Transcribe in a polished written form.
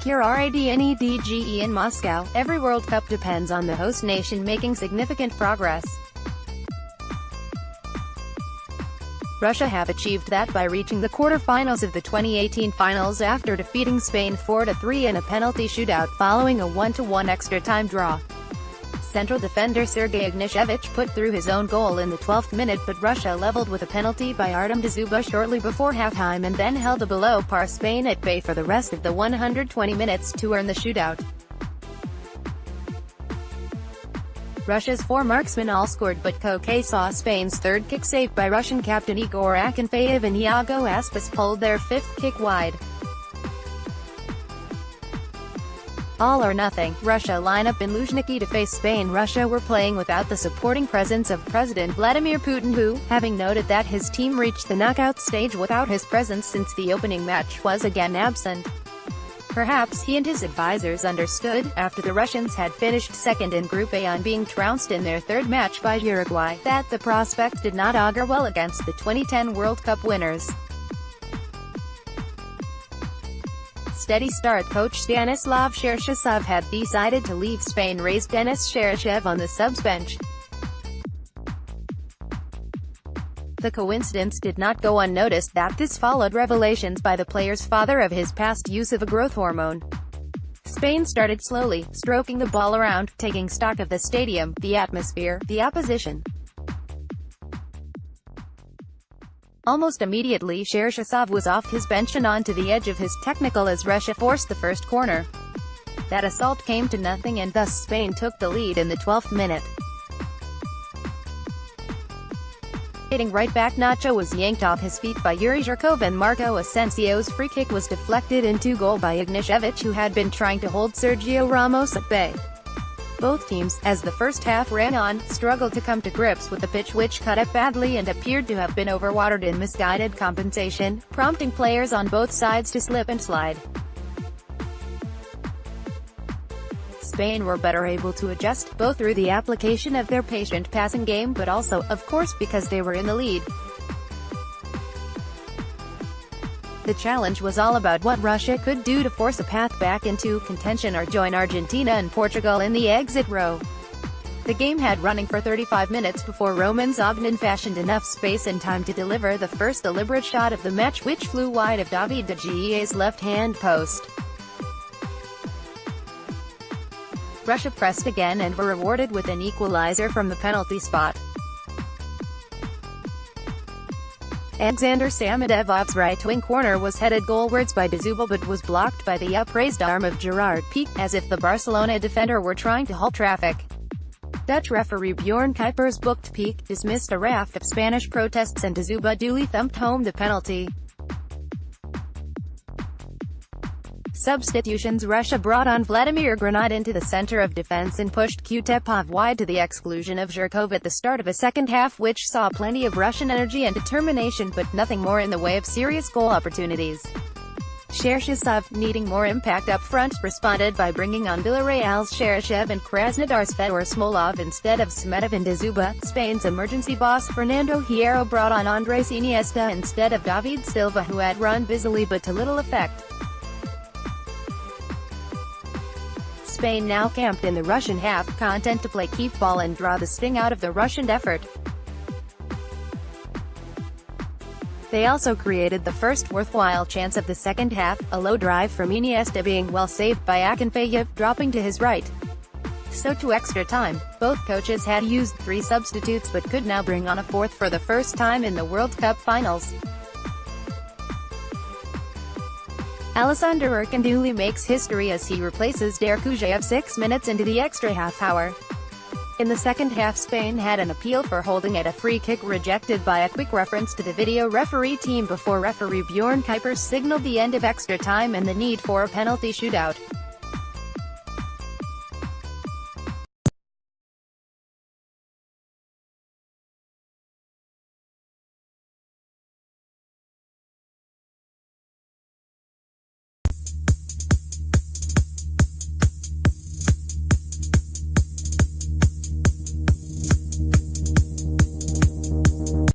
KEIR RADNEDGE in Moscow. Every World Cup depends on the host nation making significant progress. Russia have achieved that by reaching the quarter-finals of the 2018 finals after defeating Spain 4-3 in a penalty shootout, following a 1-1 extra-time draw. Central defender Sergey Ignashevich put through his own goal in the 12th minute, but Russia leveled with a penalty by Artem Dzyuba shortly before halftime and then held a below-par Spain at bay for the rest of the 120 minutes to earn the shootout. Russia's four marksmen all scored, but Koke saw Spain's third kick saved by Russian captain Igor Akinfeyev and Iago Aspas pulled their fifth kick wide. All or nothing. Russia line up in Luzhniki to face Spain. Russia were playing without the supporting presence of President Vladimir Putin, who, having noted that his team reached the knockout stage without his presence since the opening match, was again absent. Perhaps he and his advisors understood, after the Russians had finished second in Group A on being trounced in their third match by Uruguay, that the prospects did not augur well against the 2010 World Cup winners. Steady start coach Stanislav Cherchesov had decided to leave Spain raised Denis Cheryshev on the subs bench. The coincidence did not go unnoticed that this followed revelations by the player's father of his past use of a growth hormone. Spain started slowly, stroking the ball around, taking stock of the stadium, the atmosphere, the opposition. Almost immediately Cherchesov was off his bench and onto the edge of his technical as Russia forced the first corner. That assault came to nothing and thus Spain took the lead in the 12th minute. Hitting right back, Nacho was yanked off his feet by Yuri Zhirkov and Marco Asensio's free kick was deflected into goal by Ignashevich, who had been trying to hold Sergio Ramos at bay. Both teams, as the first half ran on, struggled to come to grips with the pitch, which cut up badly and appeared to have been overwatered in misguided compensation, prompting players on both sides to slip and slide. Spain were better able to adjust, both through the application of their patient passing game but also, of course, because they were in the lead. The challenge was all about what Russia could do to force a path back into contention or join Argentina and Portugal in the exit row. The game had running for 35 minutes before Roman Zobnin fashioned enough space and time to deliver the first deliberate shot of the match, which flew wide of David de Gea's left-hand post. Russia pressed again and were rewarded with an equalizer from the penalty spot. Alexander Samodevov's right-wing corner was headed goalwards by Dzyuba but was blocked by the upraised arm of Gerard Piqué, as if the Barcelona defender were trying to halt traffic. Dutch referee Bjorn Kuipers booked Piqué, dismissed a raft of Spanish protests and Dzyuba duly thumped home the penalty. Substitutions. Russia brought on Vladimir Granat into the center of defense and pushed Kutepov wide to the exclusion of Zhirkov at the start of a second half which saw plenty of Russian energy and determination but nothing more in the way of serious goal opportunities. Cherchesov, needing more impact up front, responded by bringing on Villarreal's Cheryshev and Krasnodar's Fedor Smolov instead of Smedov and Dzyuba. Spain's emergency boss Fernando Hierro brought on Andres Iniesta instead of David Silva, who had run busily but to little effect. Spain now camped in the Russian half, content to play keep ball and draw the sting out of the Russian effort. They also created the first worthwhile chance of the second half, a low drive from Iniesta being well saved by Akinfeyev, dropping to his right. So to extra time. Both coaches had used 3 substitutes but could now bring on a fourth for the first time in the World Cup finals. Alessandro Ercanduli makes history as he replaces Derkujaev 6 minutes into the extra half-hour. In the second half, Spain had an appeal for holding at a free kick rejected by a quick reference to the video referee team before referee Bjorn Kuipers signaled the end of extra time and the need for a penalty shootout.